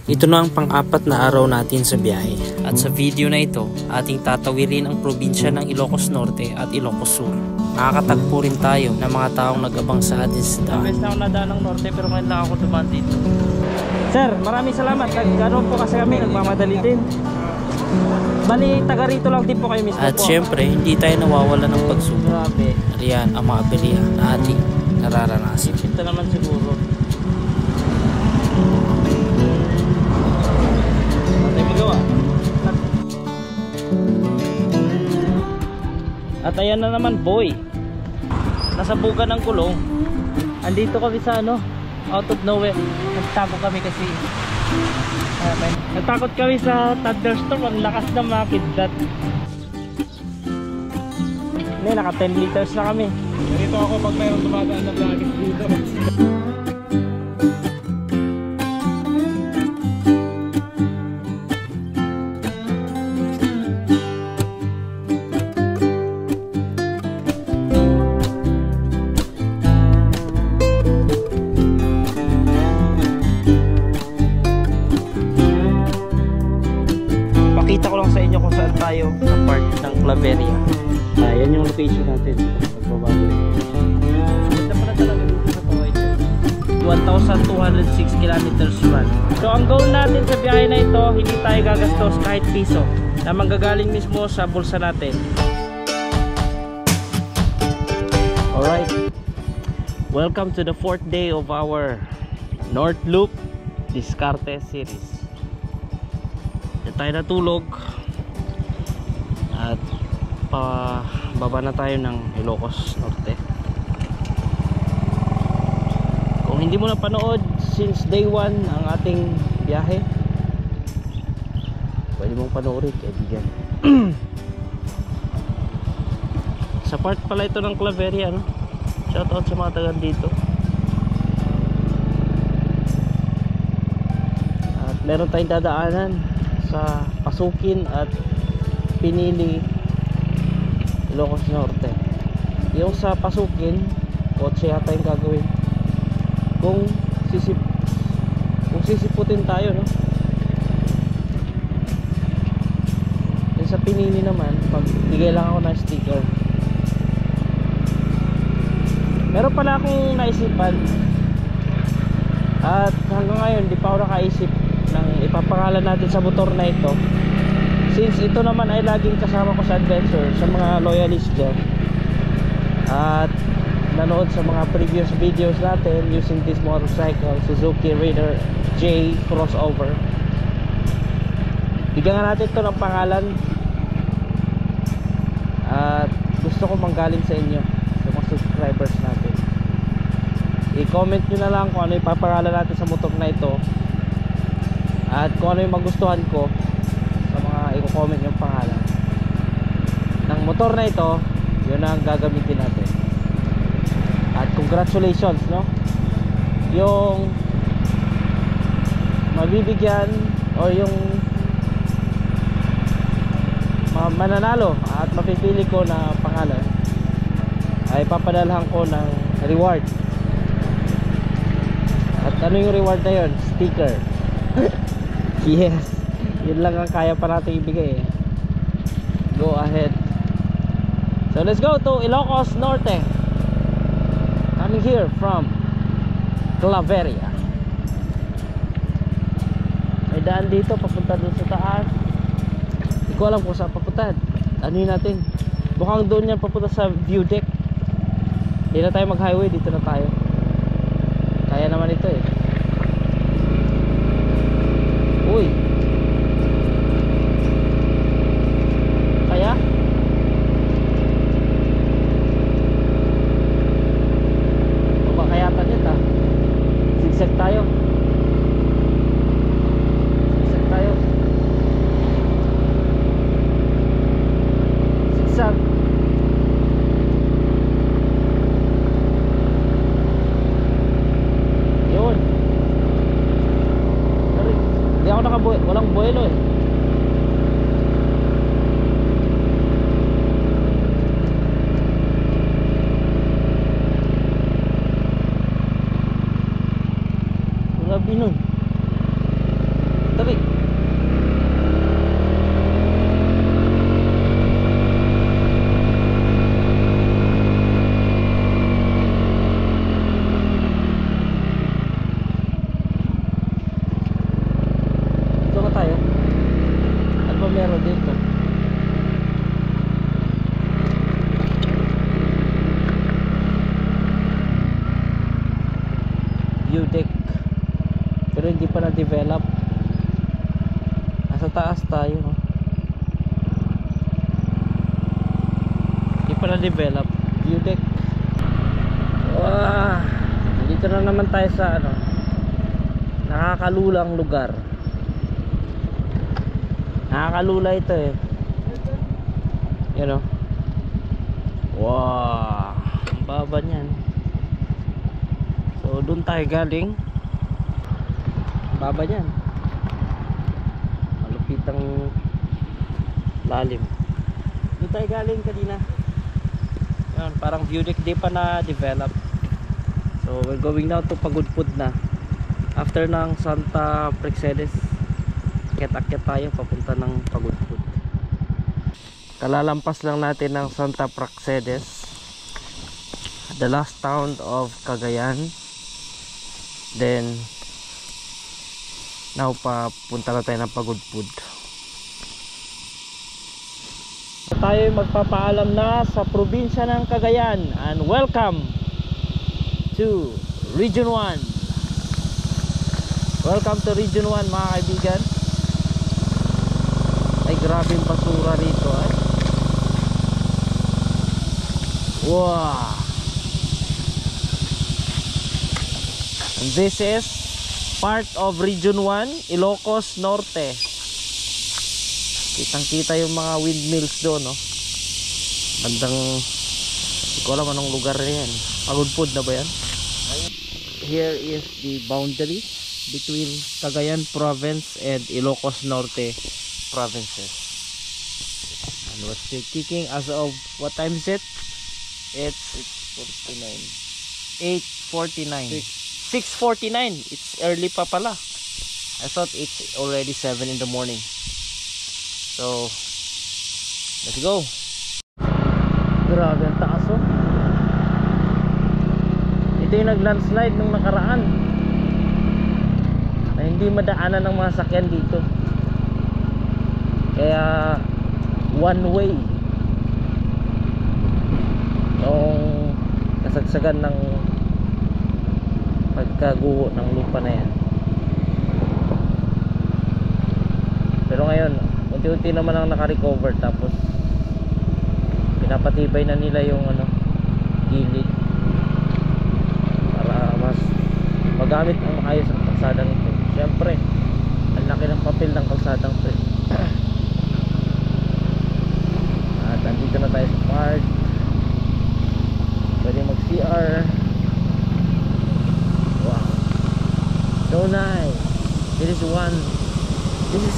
Ito na ang pang-apat na araw natin sa biyahe. At sa video na ito, ating tatawirin ang probinsya ng Ilocos Norte at Ilocos Sur. Nakakatagpo rin tayo ng mga taong nag-abang sa atin sa daan. Best na ako nadaan ng Norte pero ngayon lang ako dumaan dito. Sir, maraming salamat. Ganoon po kasi kami, nagmamadali din. Bali, taga rito lang din po kayo mismo. At syempre, hindi tayo nawawala ng pagsubok. Grabe. Riyan ang mga aberya na ating nararanasan. Ito naman siguro. At ayan na naman, boy. Nasa buga ng kulong. Andito kami sa out of nowhere. Nagtago kami kasi natakot kami sa thunderstorm. Ang lakas ng mga kidlat. Naka 10 liters na kami. Ganito ako pag mayroong dumadaan na vlogging dito. Pakita ko lang sa inyo kung saan tayo sa part ng Claveria. Yan yung location natin. Magbabago. Ganda pala talaga dito sa Taway. 1,206 kilometers run. So ang goal natin sa biyahe na ito, hindi tayo gagastos kahit piso na manggagaling mismo sa bulsa natin. Alright, welcome to the 4th day of our North Loop Diskarte series. Tayo natulog at baba na tayo ng Ilocos Norte. Kung hindi mo na panood since day 1 ang ating biyahe, pwede mong panoorin, kaibigan. Sa part pala ito ng Claveria, shoutout sa mga taga dito. At meron tayong dadaanan sa Pasukin at Pinili, Ilocos Norte. Yung sa Pasukin, kotse yata yung gagawin. Kung sisiputin tayo, yung sa Pinili naman, pagbigay lang ako ng sticker. Meron pala akong naisipan at hanggang ngayon di pa ako nakaisip ng ipapangalan natin sa motor na ito, since ito naman ay laging kasama ko sa adventure sa mga loyalists dyan at nanood sa mga previous videos natin using this motorcycle, Suzuki Raider J crossover. Bigyan nga natin ito ng pangalan at gusto ko manggaling sa inyo, sa mga subscribers natin. I-comment nyo na lang kung ano ipapangalan natin sa motor na ito at kung ano yung magustuhan ko sa mga i-comment yung pangalan ng motor na ito. Yun ang gagamitin natin. At congratulations, yung mabibigyan o yung mananalo at mapipili ko na pangalan ay papadalhan ko ng reward. At ano yung reward na yun? Sticker. Yes, yun lang ang kaya pa natin ibigay. Go ahead. So let's go to Ilocos Norte. Coming here from Claveria. May daan dito papunta dun sa taas. Hindi ko alam kung saan papunta. Ano yun natin? Mukhang doon yan papunta sa view deck. Hindi na tayo mag highway, dito na tayo. Kaya naman ito eh. Uy. Kaya? Baba kaya tanit Zigzag tayo. Zigzag tayo. Zigzag. Yun. Hindi ako walang buwelo eh. Grabe nun. develop. Nasa taas tayo, no? Hindi pa na develop. View deck. Wow, dito na naman tayo sa ano, nakakalulang lugar. Nakakalula ito eh. Yan o. Wow, ang baba niyan. So doon tayo galing. Baba niyan. Malupitang lalim. Doon tayo galing kanina. Yan, parang view deck, di pa na develop. So we're going now to Pagudpud na. After ng Santa Praxedes, akyat-akyat tayo papunta ng Pagudpud. Kalalampas lang natin ng Santa Praxedes, the last town of Cagayan. Then now papunta na tayo ng Pagudpud. Tayo magpapaalam na sa probinsya ng Cagayan, and welcome to Region 1. Welcome to Region 1 mga kaibigan. Ay grabing basura rito eh. Wow. And this is part of Region 1, Ilocos Norte. Kitang kita yung mga windmills doon, no? Bandang, hindi ko alam anong lugar na yan. Pagudpud na ba yan? Here is the boundary between Cagayan Province and Ilocos Norte provinces. And we're still kicking as of, what time is it? It's 8:49. 6:49. It's early pa pala. I thought it's already 7 in the morning. So let's go. Grabe ang taas oh. Ito yung nag-landslide nung nakaraan na hindi madaanan ng mga sakyan dito. Kaya one way yung kasagsagan ng pagkaguho ng lupa na yan. Pero ngayon unti-unti naman ang naka-recover, tapos pinapatibay na nila yung ano, gilid para mas magamit ang maayos ang kalsadang ito. Siyempre ang laki ng papel ng kalsadang ito. At andito na tayo sa park, pwede mag CR. Wow, so nice. This is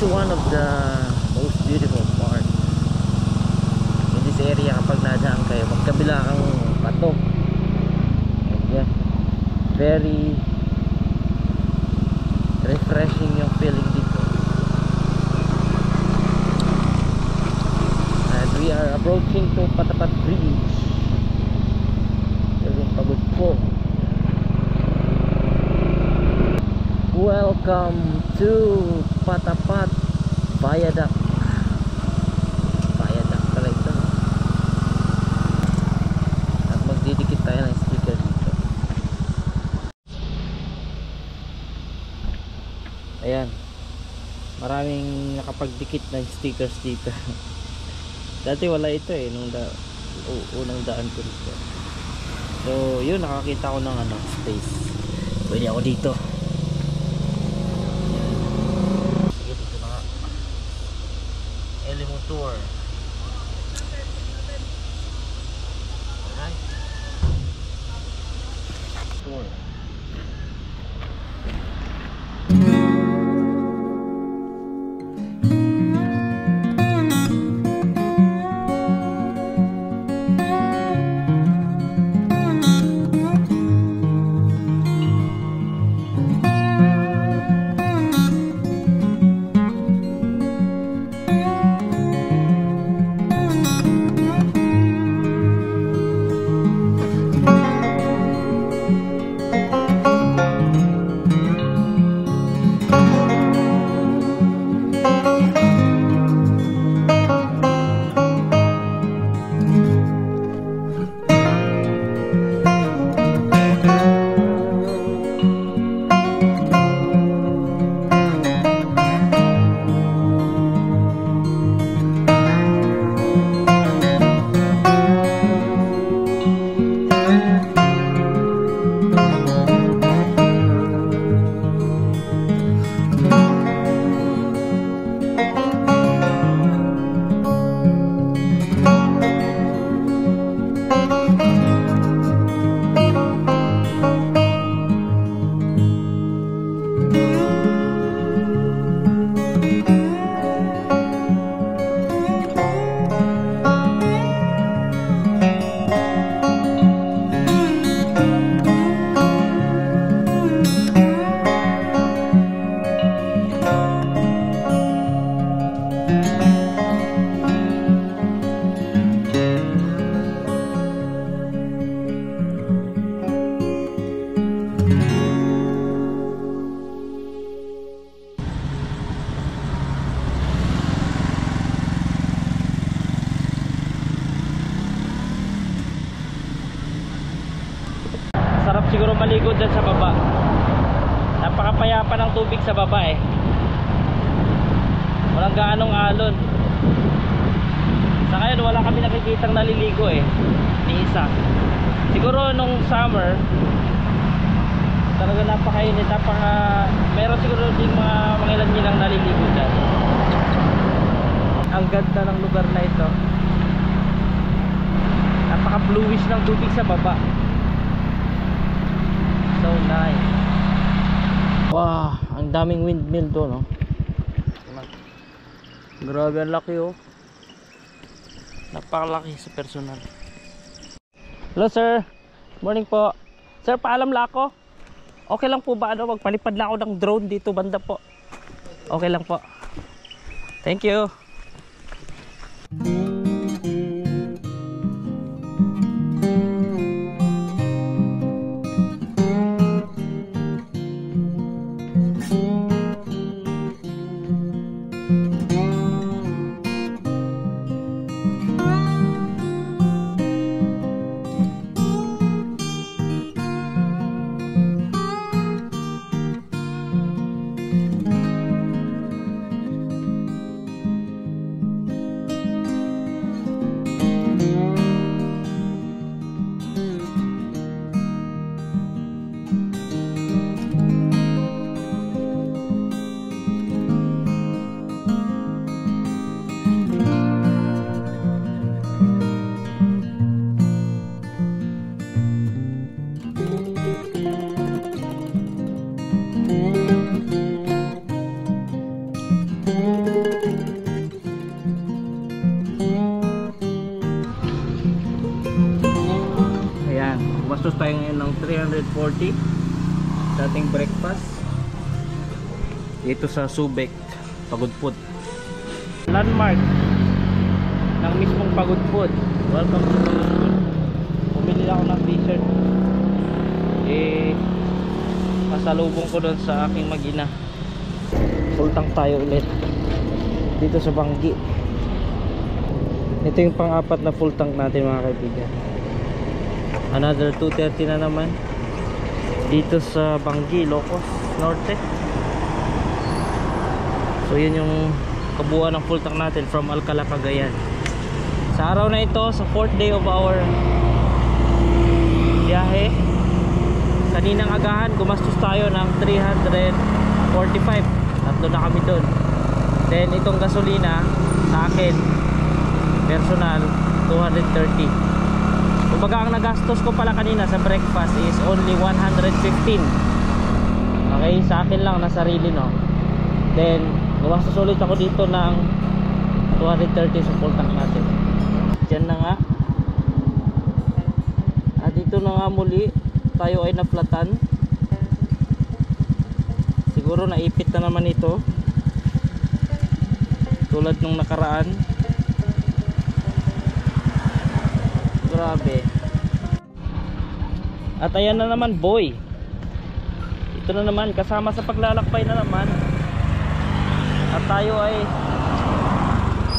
one of the most beautiful parts in this area. Kapag nadaan kayo, magkabila ang pato. Yeah, very refreshing yung feeling dito. And we are approaching to Patapat Bridge. Yung Pagudpud. Welcome to Patapat Viaduct. Viaduct pala ito. At magdidikit tayo ng sticker dito. Ayan, maraming nakapagdikit ng stickers dito. Dati wala ito eh, nung unang daan ko dito. So yun, nakakita ko ng ano, space. Pwede ako dito. Sige, dito na nga. Elemotor. Alright. Tour. naliligo dyan sa baba. Napakapayapa ng tubig sa baba eh. Walang gaanong alon. Sa ngayon wala kami nakikitang naliligo eh, ni isa. Siguro nung summer talaga napakainit, meron siguro ding mga ilan-ilang naliligo dyan. Ang ganda ng lugar na ito. Napaka bluish ng tubig sa baba. So nice. Wow, ang daming windmill doon, no? Grabe, ang laki oh. Napakalaki sa personal. Hello sir, morning po. Sir, paalam lang ako. Okay lang po ba magpalipad lang ako ng drone dito banda po? Okay lang po. Thank you. Gumastos tayo ngayon ng 340 sa ating breakfast dito sa Subic, Pagudpud. Landmark ng mismong Pagudpud. Welcome to Pagudpud. Bumili ako ng t-shirt. Masalubong ko doon sa aking mag-ina. Full tank tayo ulit dito sa Banggi. Ito yung pang-apat na full tank natin mga kaibigan. Another 230 na naman dito sa Banggi, Ilocos Norte. So yun yung kabuuan ng full tank natin from Alcala, Cagayan. Sa araw na ito, sa 4th day of our biyahe, kaninang agahan gumastos tayo ng 345. Tatlo na kami doon. Then itong gasolina sa akin personal 230. Kumbaga ang nagastos ko pala kanina sa breakfast is only 115. Okay, sa akin lang na sarili, no. Then gumastos ulit ako dito ng 230 sa full tank natin. Diyan na nga. At dito na nga muli tayo ay naflatan. Siguro naipit na naman ito tulad nung nakaraan. Grabe. At ayan na naman boy. Ito na naman, kasama sa paglalakbay na naman. At tayo ay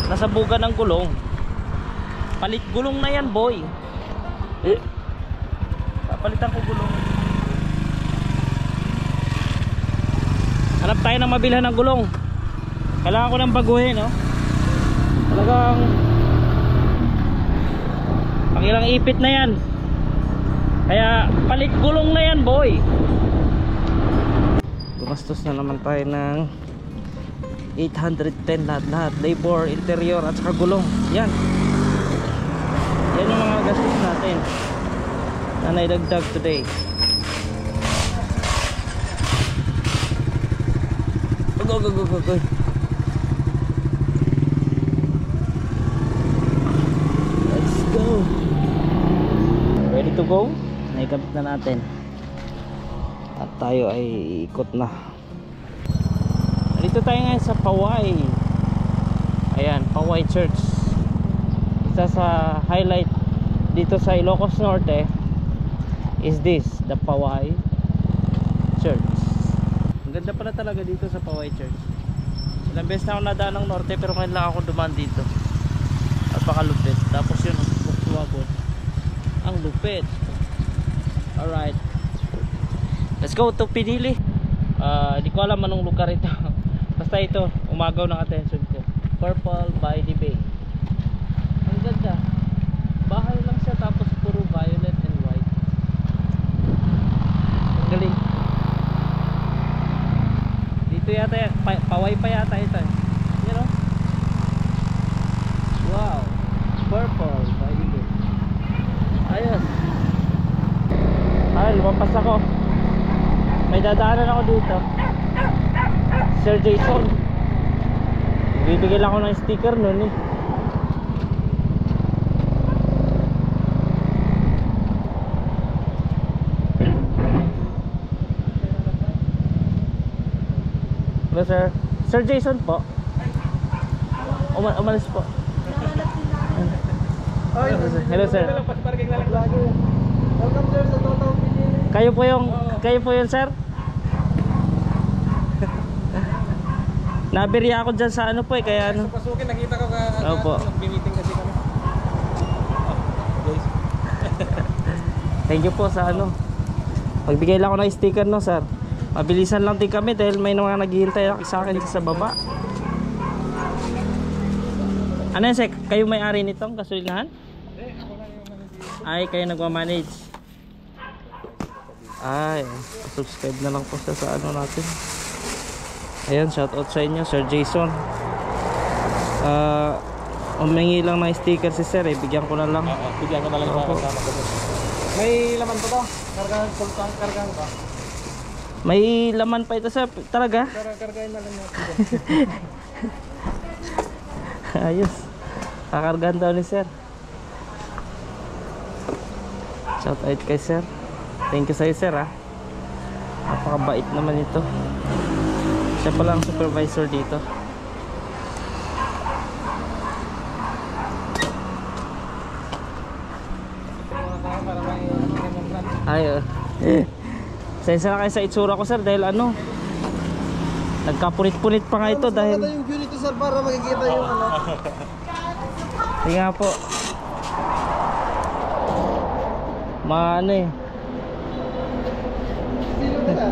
nasa buga ng gulong. Palit gulong na yan boy. Papalitan ko gulong. Hanap tayo ng mabilhan ng gulong. Kailangan ko ng baguhin, no? Talagang pangilang ipit na yan. Kaya palit gulong na yan boy. Gumastos na naman tayo ng 810 lahat. Labor, interior at saka gulong. Yan. Yan yung mga gastos natin na naidagdag today. Go. Let's go. Ready to go? Naikabit na natin. At tayo ay ikot na. Dito tayo ngayon sa Paway. Ayan, Paway Church. Isa sa highlight dito sa Ilocos Norte is this, the Paway Church. Ang ganda pala talaga dito sa Paway Church. Ilang beses na ako nadaan ng norte pero ngayon lang ako dumaan dito. At pakalupit. Tapos yun, ang lupit. Alright. Let's go to Pinili. Hindi ko alam anong lugar ito. Basta ito, umagaw ng attention ko. Purple by the Bay. Ang ganda. Bahay lang siya tapos puro violet and white. Ang galing. Dito yata, paway pa yata ito. You know? Wow. Purple by the Bay. Ayos. Ay, lumampas ako. May dadaanan ako dito. Sir Jason. Bibigyan ako ng sticker nun eh. Hello sir. Sir Jason po. Umalis po. Hello sir. Welcome sir sa Totoong Pinili. Kayo po yung sir? Nabirya ako dyan sa ano po eh, kaya ano. Sa pasukin, nakita ko ka Opo. nag-meeting kasi kami. Guys. Thank you po sa ano. Pagbigay lang ako ng sticker no sir. Mabilisan lang din kami dahil may mga naghihintay sa akin sa baba. Ano yan sir? Kayo may-ari nitong gasolinahan? Ako lang yung managing. Ay, kayo nagmamanage. Ay, subscribe na lang po sa ano natin. Ayan, shoutout sa inyo, Sir Jason. Umingi lang ng sticker si sir eh, bigyan ko na lang. Bigyan ko na lang yung mga kasama ko. May laman pa to? Kargahan pa? May laman pa ito sir, talaga? Kargahin na lang natin. Ayos. Kakargahan daw ni sir. Shoutout kay sir. Thank you sa'yo sir ha. Napakabait naman ito. Siya pala ang supervisor dito. Ay, sensya na kayo sa itsura ko sir dahil ano, nagkapunit-punit pa nga ito dahil yung view nito sir para makikita yung ano. hindi nga po maano eh. Sino ba na?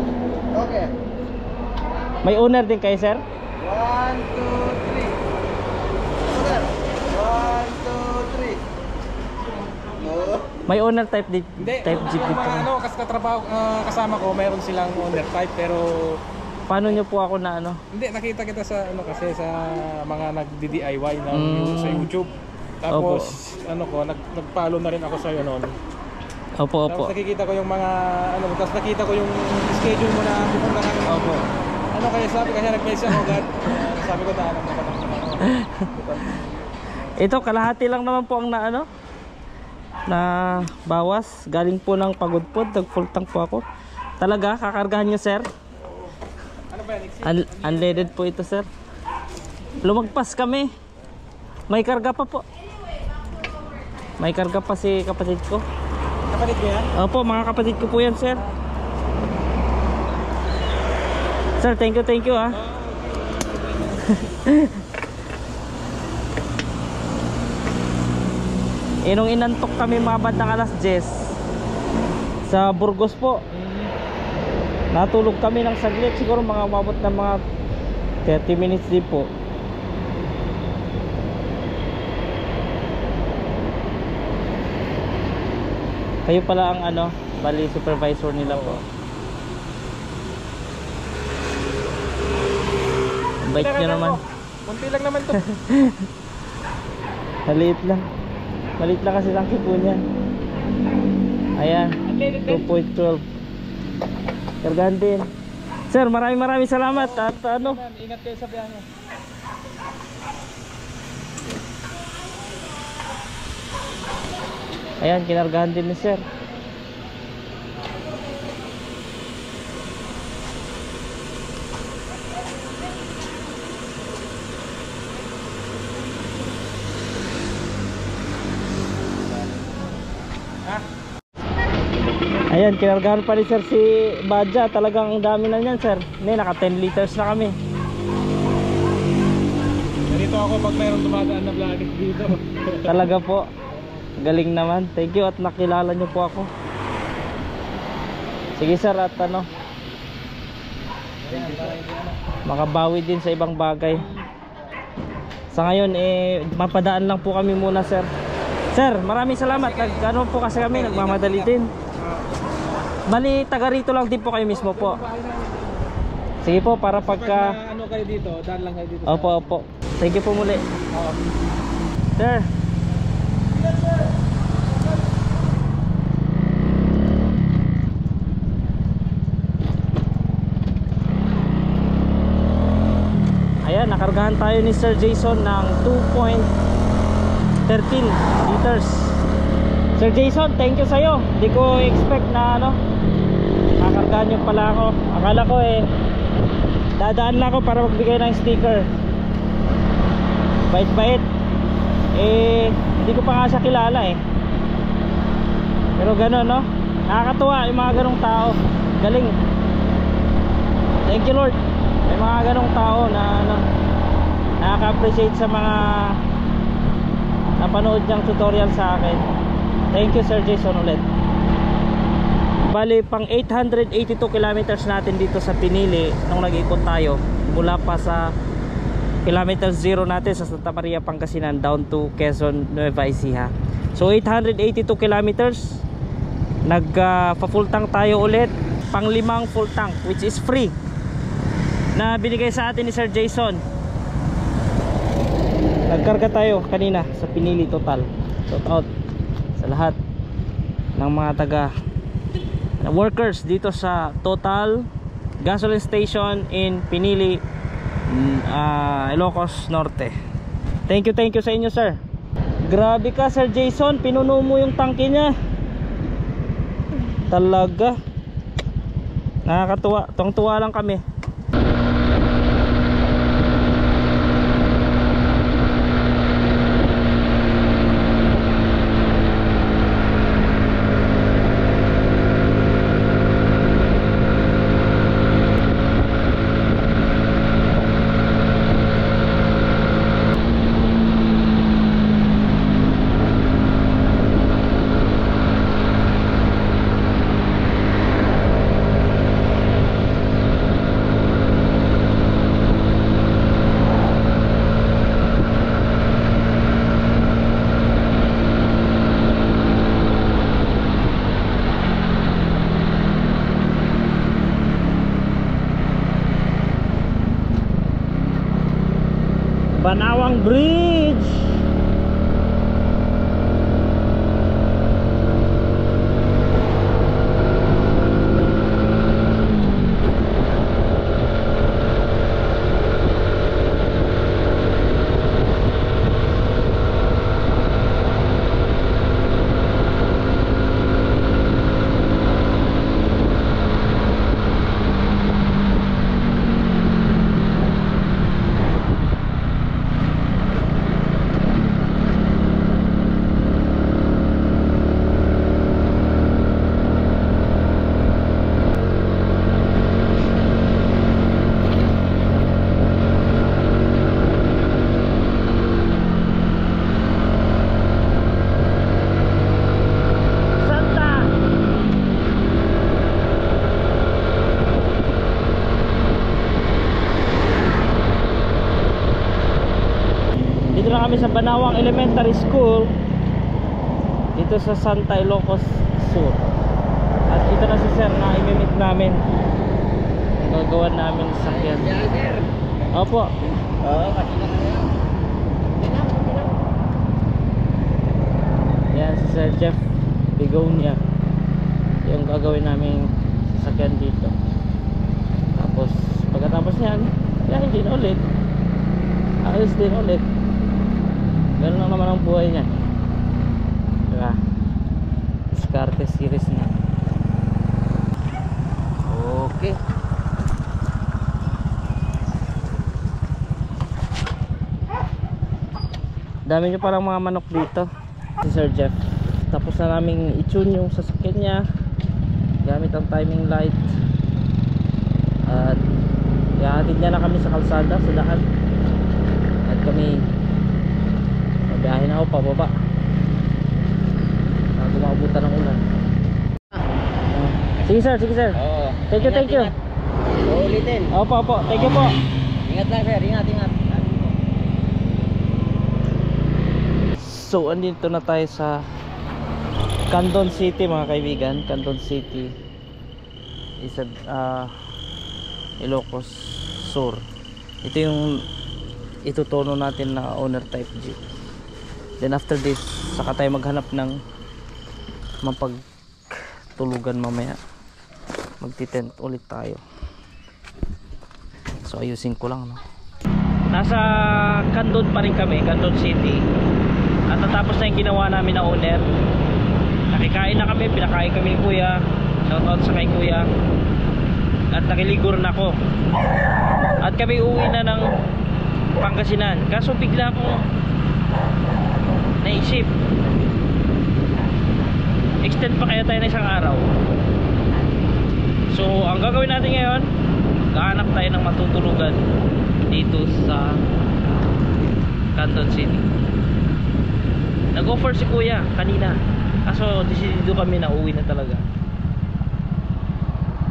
Okay. May owner din kayo sir? 1, 2, 3. Sir. 1, 2, 3. No. May owner type Hindi, type jeep yung dito. mga ano, katrabaho, kasama ko, mayroon silang owner type pero Paano nyo po ako na ano? hindi, nakita kita sa ano kasi sa mga nagdi-DIY na sa YouTube. Opo. Tapos ano ko, nag-follow na rin ako sa iyo noon. Opo, Tapos opo. nakikita ko yung mga ano, tapos nakita ko yung schedule mo na pupunta ng Opo. ano kaya sabi kasi nag-message ako agad. Sabi ko dahanap na ano. Ito kalahati lang naman po ang na ano na bawas. Galing po ng Pagudpod, nag-full tank po ako. Talaga kakargahan nyo sir? Ano ba yan? Unleaded po ito sir. Lumagpas kami. May karga pa po. May karga pa si kapatid ko. Kapatid mo yan? Opo, mga kapatid ko po yan sir. Sir, thank you ha. Nung inantok kami mga bandang alas 10 sa Burgos po. Natulog kami ng saglit, siguro mga umabot na mga 30 minutes din po. Kayo pala ang ano, bali supervisor nila po. Bait nyo naman. Kunti lang naman to. Maliit lang. Maliit lang kasi lang po niya. Ayan, 2.12. Kargahan din. Sir, maraming salamat. At ano, Ingat kayo sa biyahe. ayan, kinargahan din ni sir. Ayan, kinargahan pa rin sir si Badja. Talagang ang dami na niyan sir. Hindi, naka 10 liters na kami. Ganito ako pag mayroong dumadaan na vlogger dito. Talaga po. Galing naman. Thank you at nakilala niyo po ako. Sige sir, at ano, makabawi din sa ibang bagay. Sa ngayon mapadaan lang po kami muna sir. Sir, maraming salamat. Ano po kasi kami, nagmamadali din. Bali, taga rito lang din po kayo mismo po. Sige po, para pagka ano kayo dito, daan lang kayo dito. Opo, opo. Thank you po muli. Sir. Ayan, nakargahan tayo ni Sir Jason ng 2.13 liters. Sir Jason, thank you sa'yo. Hindi ko expect na ano, nakargahan nyo pala ako. Akala ko dadaan lang ako para magbigay ng sticker. Bait-bait. Hindi ko pa nga siya kilala pero gano'n, no? Nakakatuwa yung mga ganong tao. Galing. Thank you Lord. May mga ganong tao na ano, nakaka-appreciate sa mga napanood niyang tutorial sa akin. Thank you Sir Jason ulit. Bali, pang 882 kilometers natin dito sa Pinili nung nag-ikot tayo mula pa sa kilometer 0 natin sa Santa Maria, Pangasinan down to Quezon, Nueva Ecija. So 882 kilometers. Nagpa-full tank tayo ulit, pang 5 full tank, which is free, na binigay sa atin ni Sir Jason. Nagkarga tayo kanina sa Pinili Total. Shout out sa lahat ng mga taga workers dito sa Total gasoline station in Pinili, Ilocos Norte. Thank you sa inyo sir. Grabe ka Sir Jason, pinuno mo yung tangke niya. Talaga nakakatuwa, tuwang-tuwa lang kami. Banawang Bridge. Dito na kami sa Banawang Elementary School dito sa Santa Ilocos Sur. At ito na si sir na imimit namin, gagawa namin sakyan. Opo. Yan si Sir Jeff Bigonia, yung gagawin namin sasakyan dito. Tapos pagkatapos niyan, yahin din ulit, ayos din ulit. Ganun lang naman ang buhay niya, diba? Diskarte series na. Okay. Dami nyo palang mga manok dito. Si Sir Jeff, tapos na naming i-tune yung sasakyan niya gamit ang timing light. At ihahatid niya na kami sa kalsada, sa daan. At kami biyahe na ako pababa na gumabutan ng ulan. Sige sir, sige sir. Oo. Thank you, thank you. Uulitin. Opo, opo. Thank you po. Ingat lang sir, ingat, ingat. So, andito na tayo sa Candon City mga kaibigan. Candon City is Ilocos Sur. Ito yung itutono natin na owner type G. Then after this, saka tayo maghanap ng mapagtulugan mamaya. Magtitent ulit tayo. So ayusin ko lang, no? Nasa Candon pa rin kami, Candon City. At natapos na yung ginawa namin na owner. Nakikain na kami, pinakain kami ni kuya. Shoutout sa kay kuya. At nakiligur na ako. At kami uwi na ng Pangasinan. Kaso bigla akong naisip, extend pa kaya tayo na isang araw. So ang gagawin natin ngayon, kahanap tayo ng matutulugan dito sa Candon City. Nag-offer si kuya kanina, kaso decidido kami na uwi na talaga.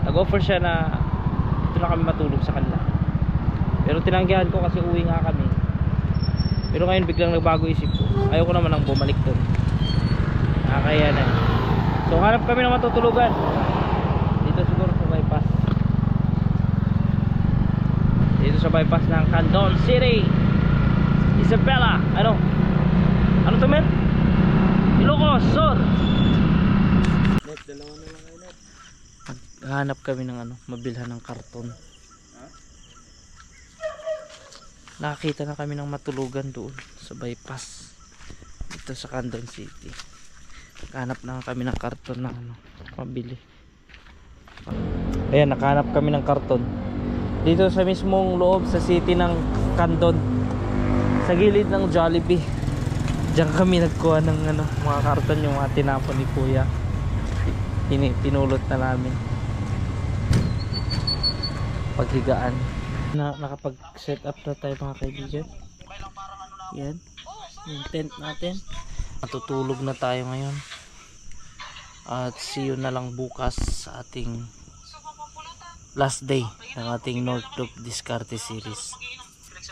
Nag-offer siya na dito na kami matulog sa kanila, pero tinanggihan ko kasi uwi nga kami. Pero ngayon biglang nagbago isip ko, ayoko naman nang bumalik doon. Kaya na. So hanap kami ng matutulugan dito siguro sa bypass, dito sa bypass ng Candon City, Isabela. Ano to men? Ilocos Sur. Dalawa na lang kayo. Hanap kami ng mabilhan ng karton. Nakakita na kami ng matulugan doon sa bypass dito sa Candon City. Nakahanap na kami ng karton na mabili. Ayan, nakahanap kami ng karton dito sa mismong loob sa city ng Candon, sa gilid ng Jollibee. Diyan kami nagkuha ng mga karton, yung mga tinapon ni kuya. Pinulot na namin paghigaan. Nakapag-set up na tayo mga kaibigan. Yan yung tent natin. Matutulog na tayo ngayon. At see you na lang bukas sa ating last day ng ating North Loop Discarte series.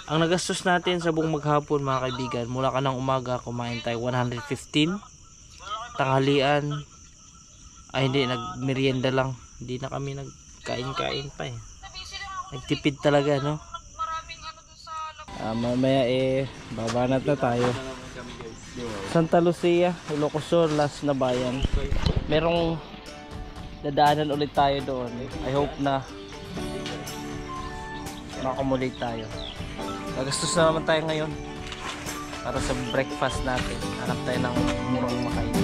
Ang nagastos natin sa buong maghapon mga kaibigan, mula ka ng umaga kumain tayo 115, tanghalian ay hindi, nagmerienda lang, hindi na kami nagkain-kain pa eh. Nagtipid talaga, no? Mamaya babanat na tayo. Santa Lucia, Ilocos Sur, last na bayan. Merong dadaanan ulit tayo doon. I hope na makumulate tayo. Gagastos na naman tayo ngayon para sa breakfast natin. Hanap tayo ng murang makain.